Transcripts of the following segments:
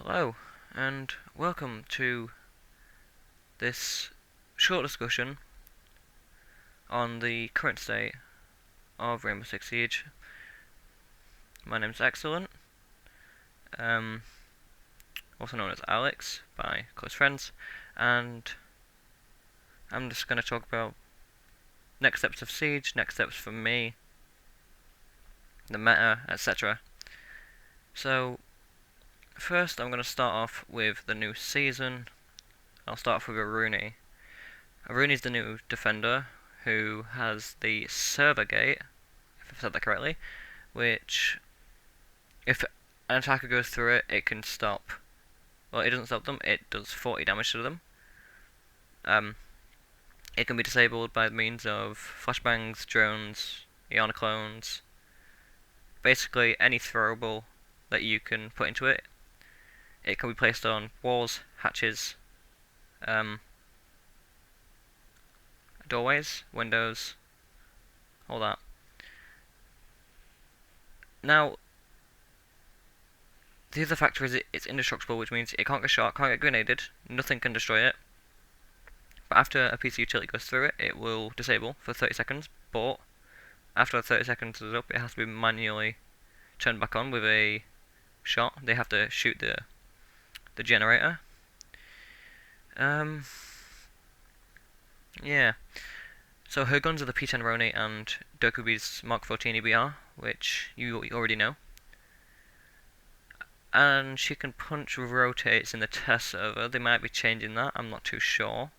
Hello, and welcome to this short discussion on the current state of Rainbow Six Siege. My name's Excellent, um, also known as Alex by close friends, and I'm just going to talk about next steps of Siege, next steps for me, the meta, etc. So, first I'm going to start off with the new season. I'll start off with Aruni. Aruni's the new defender who has the server gate, if I've said that correctly, which, if an attacker goes through it, it can stop. Well, it doesn't stop them, it does 40 damage to them. It can be disabled by means of flashbangs, drones, Iona clones, basically any throwable that you can put into it. It can be placed on walls, hatches, doorways, windows, all that. Now, the other factor is it's indestructible, which means it can't get shot, can't get grenaded, nothing can destroy it. But after a PC utility goes through it, it will disable for 30 seconds, but after 30 seconds is up, it has to be manually turned back on with a shot. They have to shoot the generator. Yeah. So her guns are the P10 Roni and Dokubi's Mark 14 EBR, which you already know. And she can punch with rotates in the test server. They might be changing that, I'm not too sure.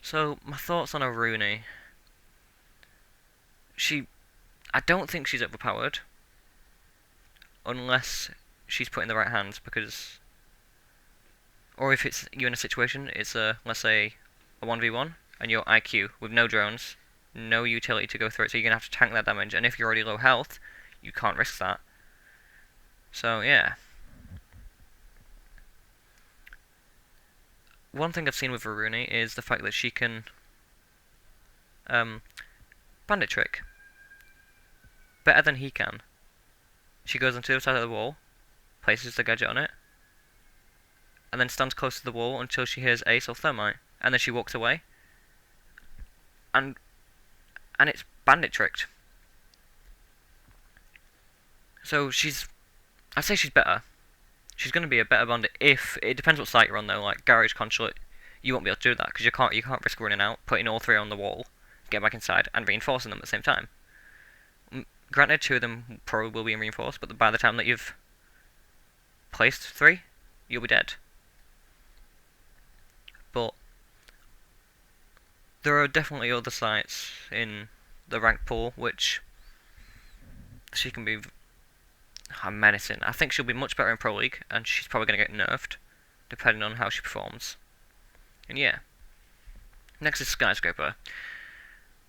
So, my thoughts on Aruni. I don't think she's overpowered. Unless she's put in the right hands, because... Or if it's you in a situation, it's let's say, a 1v1, and you're IQ, with no drones, no utility to go through it, so you're going to have to tank that damage, and if you're already low health, you can't risk that. So, yeah. One thing I've seen with Aruni is the fact that she can bandit trick better than he can. She goes onto the other side of the wall, places the gadget on it, and then stands close to the wall until she hears Ace or Thermite, and then she walks away, and it's bandit tricked. So I'd say she's better. She's going to be a better bandit if it depends what site you're on though. Like Garage Consulate, you won't be able to do that because you can't risk running out, putting all three on the wall, get back inside, and reinforcing them at the same time. Granted, two of them probably will be reinforced, but by the time that you've placed three, you'll be dead. But there are definitely other sites in the rank pool which she can be menacing. I think she'll be much better in Pro League, and she's probably going to get nerfed, depending on how she performs. And yeah. Next is Skyscraper.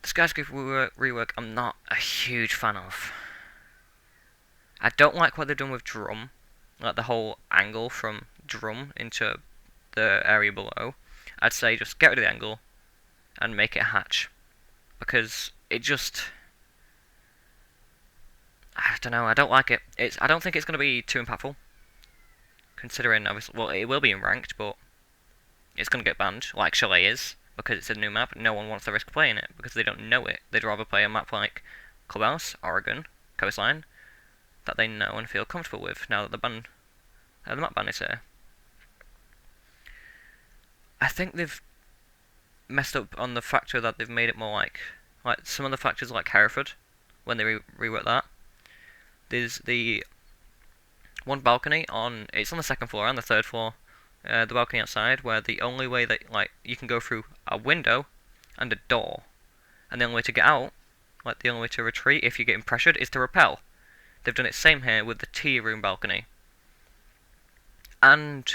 The Skyscraper rework I'm not a huge fan of. I don't like what they've done with Drum, like the whole angle from Drum into the area below. I'd say just get rid of the angle and make it a hatch, because it just... I don't know, I don't like it. I don't think it's going to be too impactful, considering, obviously, well, it will be in ranked, but it's going to get banned, like Chalet is, because it's a new map. No one wants to risk playing it, because they don't know it. They'd rather play a map like Clubhouse, Oregon, Coastline, that they know and feel comfortable with, now that the map ban is here. I think they've messed up on the factor that they've made it more like some of the factors like Hereford, when they reworked that. There's the one balcony it's on the second floor and the third floor, the balcony outside, where the only way that you can go through a window and a door, and the only way to get out, the only way to retreat if you're getting pressured, is to rappel. They've done it same here with the tea room balcony, and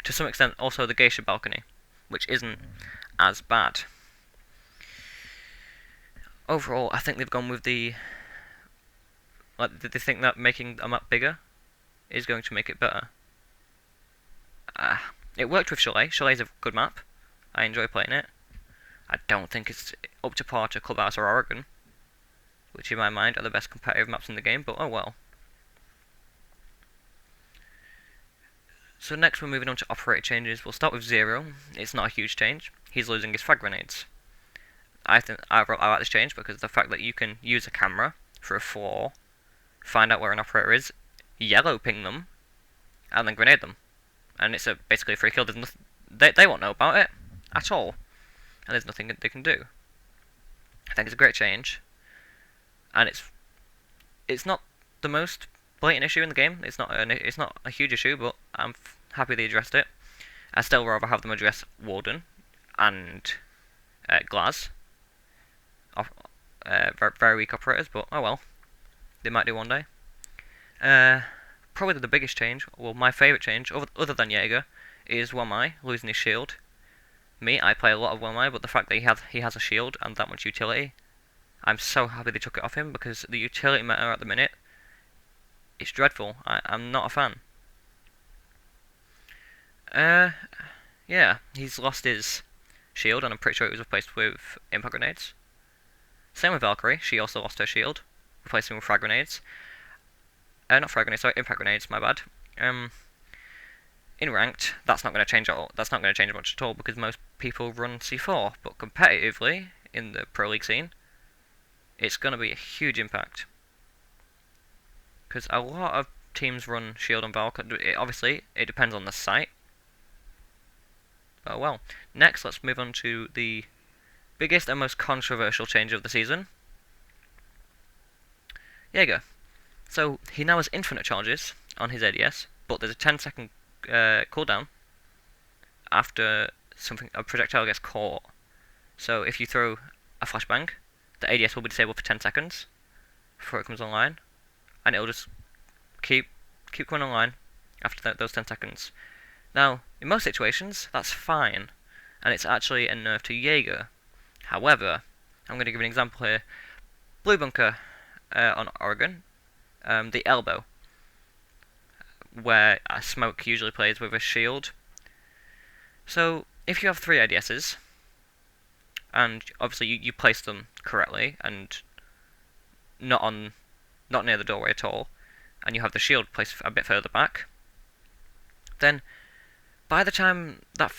to some extent also the geisha balcony, which isn't as bad. Overall, I think they've gone with they think that making a map bigger is going to make it better. It worked with Chalet. Chalet's a good map. I enjoy playing it. I don't think it's up to par to Clubhouse or Oregon, which in my mind are the best competitive maps in the game, but oh well. So next we're moving on to operator changes. We'll start with Zero. It's not a huge change. He's losing his frag grenades. I like this change because the fact that you can use a camera for a floor, find out where an operator is, yellow ping them, and then grenade them. And it's basically a free kill. There's nothing, they won't know about it at all. And there's nothing they can do. I think it's a great change. And it's not the most blatant issue in the game. It's not a huge issue, but I'm happy they addressed it. I still rather have them address Warden and Glaz. Very weak operators, but oh well. They might do one day. Probably the biggest change, well, my favourite change, other than Jaeger, is Wamai losing his shield. I play a lot of Wamai, but the fact that he has a shield and that much utility, I'm so happy they took it off him, because the utility meta at the minute, it's dreadful. I'm not a fan. Yeah, he's lost his shield, and I'm pretty sure it was replaced with impact grenades. Same with Valkyrie, she also lost her shield, replacing with frag grenades. Not frag grenades, sorry, impact grenades, my bad. In ranked, that's not going to change at all. That's not going to change much at all, because most people run C4, but competitively, in the Pro League scene, it's going to be a huge impact. Because a lot of teams run Shield and Valkyrie. Obviously, it depends on the site. Oh well. Next, let's move on to the biggest and most controversial change of the season. Jaeger. So, he now has infinite charges on his ADS, but there's a 10-second cooldown after a projectile gets caught. So, if you throw a flashbang, the ADS will be disabled for 10 seconds before it comes online, and it'll just keep going online after those 10 seconds. Now, in most situations, that's fine, and it's actually a nerf to Jaeger. However, I'm going to give an example here. Blue Bunker on Oregon, the elbow, where a smoke usually plays with a shield. So, if you have 3 ADSs, and obviously you place them correctly, and not near the doorway at all, and you have the shield placed a bit further back, then by the time that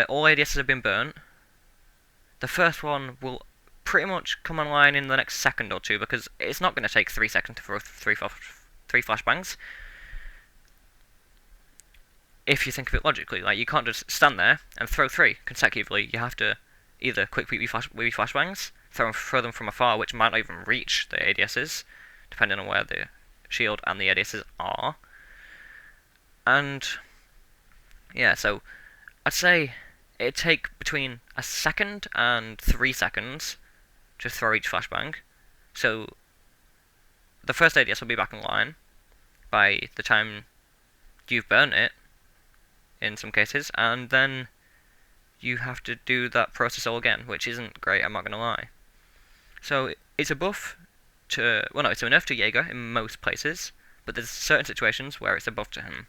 all ADSs have been burnt, the first one will pretty much come online in the next second or two, because it's not going to take 3 seconds to throw 3 flashbangs. If you think of it logically, like, you can't just stand there and throw 3 consecutively. You have to either quick wee flashbangs, throw them from afar, which might not even reach the ADSs, depending on where the shield and the ADSs are. And yeah, so I'd say it'd take between a second and 3 seconds to throw each flashbang. So the first ADS will be back online by the time you've burnt it, in some cases, and then you have to do that process all again, which isn't great, I'm not going to lie. So it's a buff to, well no, it's a nerf to Jaeger in most places, but there's certain situations where it's a buff to him.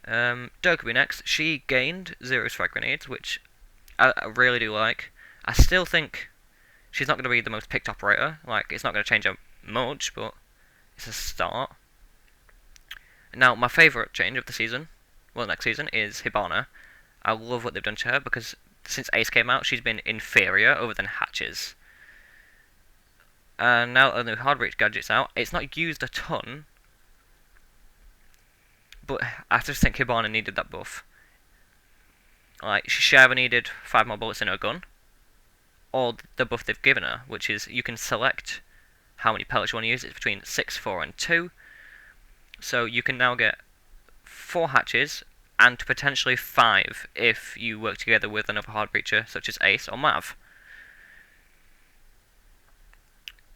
Dokkaebi next. She gained Zero's frag grenades, which I really do like. I still think she's not going to be the most picked operator. Like, it's not going to change her much, but it's a start. Now, my favourite change of the season, well, next season, is Hibana. I love what they've done to her, because since Ace came out, she's been inferior over than Hatches. And now that the new hard reach gadget's out, it's not used a ton, but I just think Hibana needed that buff. Like, she either needed 5 more bullets in her gun, or the buff they've given her, which is you can select how many pellets you want to use. It's between 6, 4, and 2. So you can now get 4 hatches, and potentially 5 if you work together with another hard breacher such as Ace or Mav.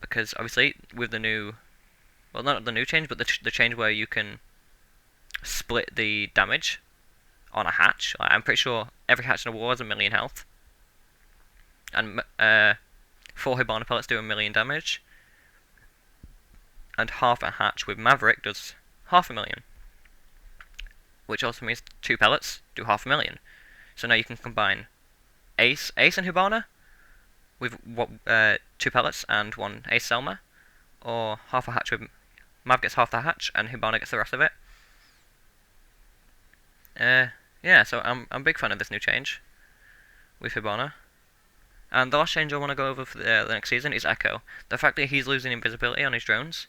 Because obviously with the new, well, not the new change, but the change where you can split the damage on a hatch. I'm pretty sure every hatch in a war has 1,000,000 health, and 4 Hibana pellets do 1,000,000 damage, and half a hatch with Maverick does 500,000, which also means 2 pellets do 500,000. So now you can combine Ace and Hibana with 2 pellets and 1 Ace Selma, or half a hatch with Mav gets half the hatch and Hibana gets the rest of it. Yeah, so I'm a big fan of this new change with Hibana. And the last change I want to go over for the next season is Echo. The fact that he's losing invisibility on his drones,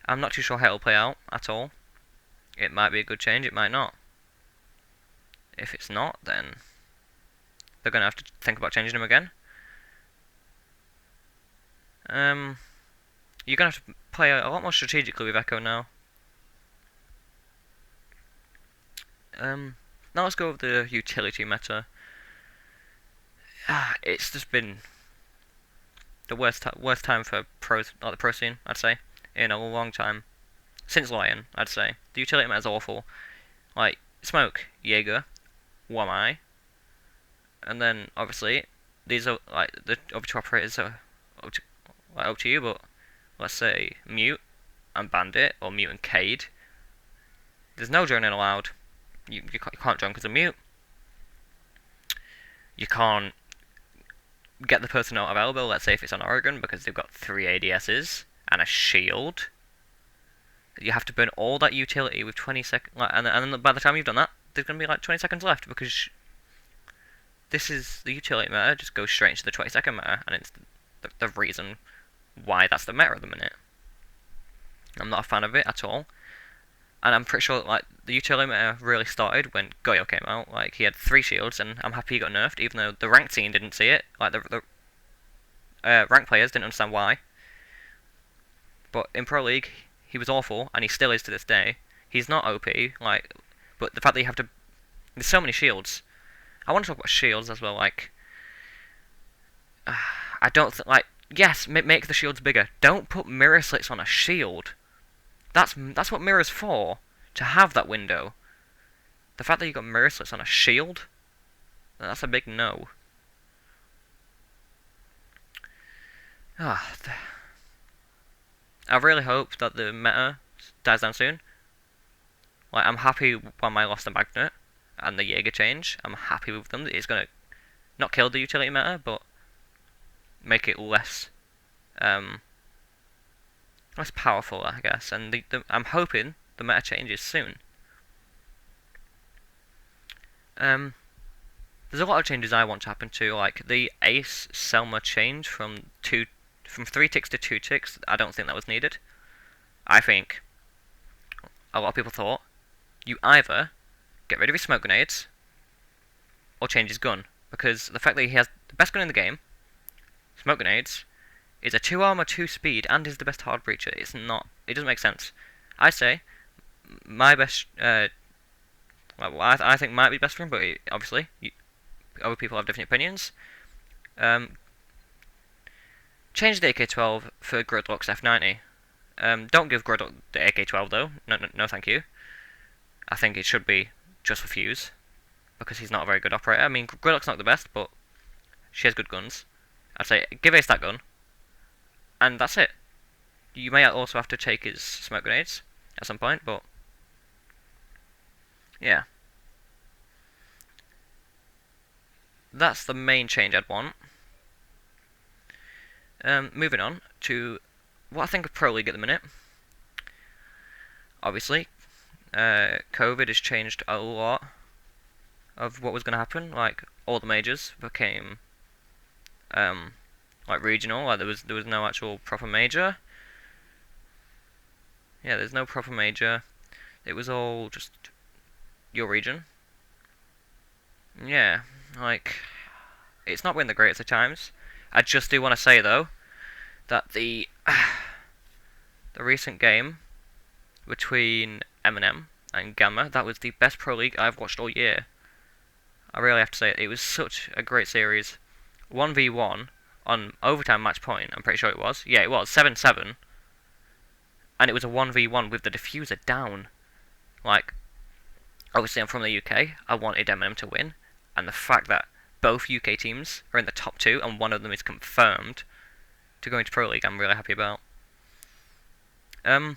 I'm not too sure how it'll play out at all. It might be a good change, it might not. If it's not, then they're going to have to think about changing him again. You're going to have to play a lot more strategically with Echo now. Now let's go over the utility meta. It's just been the worst time for pros, not the pro scene, I'd say, in a long time. Since Lion, I'd say. The utility meta is awful. Like, Smoke, Jaeger, Wamai, and then, obviously, these are, like, the other two operators are up to you, but let's say Mute and Bandit, or Mute and Cade. There's no droning allowed. You can't drone because of Mute. You can't get the person not available, let's say if it's on Oregon, because they've got 3 ADSs and a shield. You have to burn all that utility with 20 seconds, and then by the time you've done that, there's going to be like 20 seconds left, because this is the utility meta, just goes straight into the 20-second meta, and it's the reason why that's the meta at the minute. I'm not a fan of it at all. And I'm pretty sure like the utility meta really started when Goyo came out. Like he had 3 shields, and I'm happy he got nerfed, even though the ranked team didn't see it. Like the ranked players didn't understand why. But in Pro League, he was awful, and he still is to this day. He's not OP, like, but the fact that you have to, there's so many shields. I want to talk about shields as well. Like, I don't like. Yes, make the shields bigger. Don't put mirror slits on a shield. That's what mirror's for, to have that window. The fact that you got mirror slits on a shield, that's a big no. I really hope that the meta dies down soon. Like, I'm happy when I lost the Magnet and the Jaeger change. I'm happy with them. It's gonna not kill the utility meta, but make it less less powerful, I guess. And I'm hoping the meta changes soon. There's a lot of changes I want to happen to, like the Ace Selma change from 3 ticks to 2 ticks. I don't think that was needed. I think a lot of people thought you either get rid of his smoke grenades or change his gun, because the fact that he has the best gun in the game, smoke grenades, is a 2 armor, 2 speed, and is the best hard breacher. It doesn't make sense. I say my best. Well, I think might be best for him, but obviously other people have different opinions. Change the AK-12 for Gridlock's F90. Don't give Gridlock the AK-12 though. No, thank you. I think it should be just for Fuse, because he's not a very good operator. I mean, Gridlock's not the best, but she has good guns. I'd say give Ace that gun, and that's it. You may also have to take his smoke grenades at some point, but yeah. That's the main change I'd want. Moving on to what I think of Pro League at the minute. Obviously, COVID has changed a lot of what was going to happen. Like, all the majors became like regional. Like there was no actual proper major. Yeah, there's no proper major. It was all just your region. Yeah, like, it's not been the greatest of times. I just do want to say though that the recent game between Eminem and Gamma, that was the best Pro League I've watched all year. I really have to say it. It was such a great series. 1v1 on overtime match point, I'm pretty sure it was. Yeah, it was. 7-7. And it was a 1v1 with the diffuser down. Like, obviously I'm from the UK. I wanted Eminem to win. And the fact that both UK teams are in the top 2 and one of them is confirmed to go into Pro League, I'm really happy about. I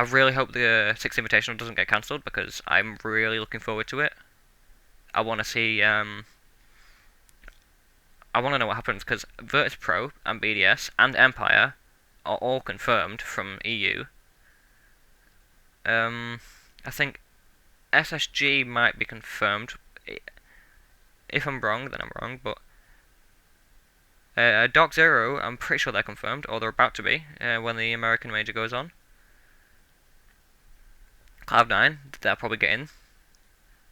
really hope the 6th Invitational doesn't get cancelled, because I'm really looking forward to it. I want to see, I want to know what happens, because Virtus Pro and BDS and Empire are all confirmed from EU. I think SSG might be confirmed. If I'm wrong, then I'm wrong, but Dark Zero, I'm pretty sure they're confirmed, or they're about to be, when the American major goes on. Cloud9, they'll probably get in,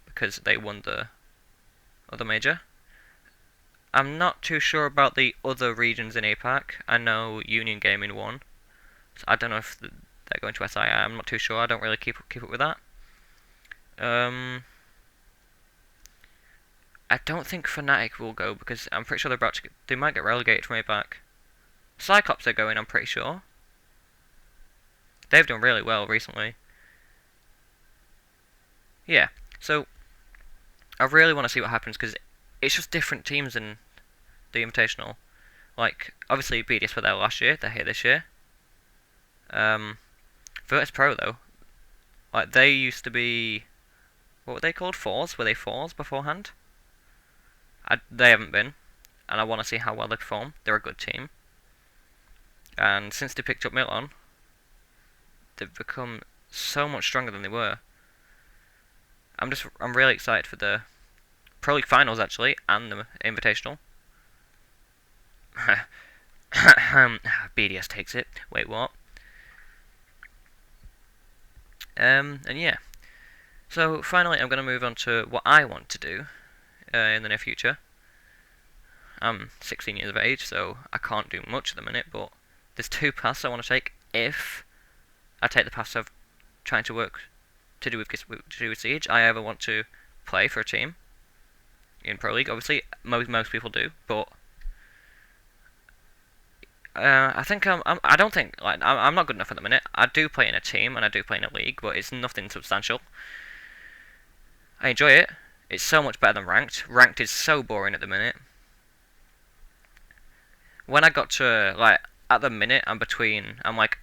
because they won the other major. I'm not too sure about the other regions in APAC. I know Union Gaming won, so I don't know if they're going to SII. I'm not too sure. I don't really keep up with that. I don't think Fnatic will go because I'm pretty sure they might get relegated from APAC. Cyclops are going, I'm pretty sure. They've done really well recently. Yeah, so I really want to see what happens because it's just different teams in the Invitational. Like, obviously BDS were there last year, they're here this year. Virtus Pro though, like they used to be, what were they called? Fours? Were they fours beforehand? They haven't been, and I want to see how well they perform. They're a good team, and since they picked up Milon, they've become so much stronger than they were. I'm really excited for the Pro League finals actually, and the Invitational. BDS takes it. Wait, what? And yeah. So finally, I'm going to move on to what I want to do in the near future. I'm 16 years of age, so I can't do much at the minute, but there's two paths I want to take. If I take the path of trying to work to do with Siege, I either want to play for a team in Pro League. Obviously, most people do, but I think I don't think I'm not good enough at the minute. I do play in a team and I do play in a league, but it's nothing substantial. I enjoy it. It's so much better than ranked. Ranked is so boring at the minute. When I got to at the minute, I'm like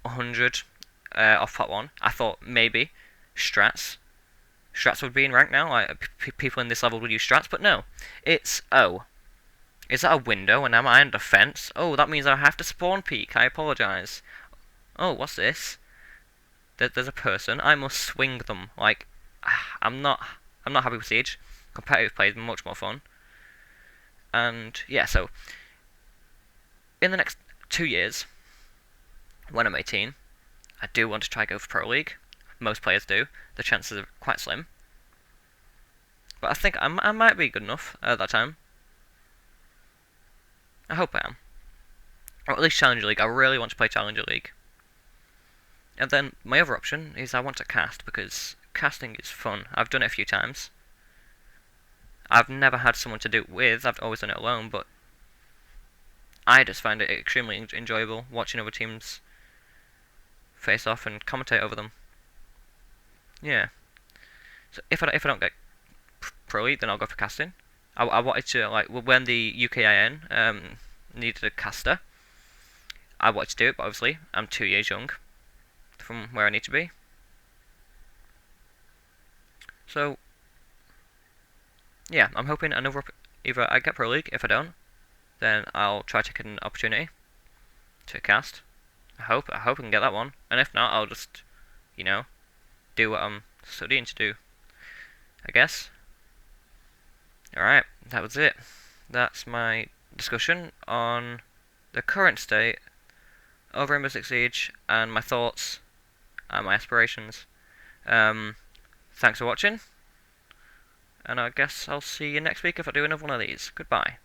100 off pot 1. I thought maybe strats would be in rank now. Like people in this level would use strats, but no. It's is that a window and am I on defense? Oh, that means I have to spawn peek. I apologize. Oh, what's this? There's a person. I must swing them. Like I'm not happy with Siege. Competitive play is much more fun. And yeah, so in the next 2 years, when I'm 18, I do want to try go for Pro League. Most players do. The chances are quite slim. But I think I might be good enough at that time. I hope I am. Or at least Challenger League. I really want to play Challenger League. And then my other option is I want to cast, because casting is fun. I've done it a few times. I've never had someone to do it with. I've always done it alone, but I just find it extremely enjoyable watching other teams face off and commentate over them. Yeah. So if I don't get Pro League, then I'll go for casting. I wanted to when the UKIN needed a caster. I wanted to do it, but obviously I'm 2 years young from where I need to be. So yeah, I'm hoping either I get Pro League. If I don't, then I'll try to get an opportunity to cast. I hope I can get that one, and if not, I'll just do what I'm studying to do, I guess. Alright, that was it. That's my discussion on the current state of Rainbow Six Siege and my thoughts and my aspirations. Thanks for watching, and I guess I'll see you next week if I do another one of these. Goodbye.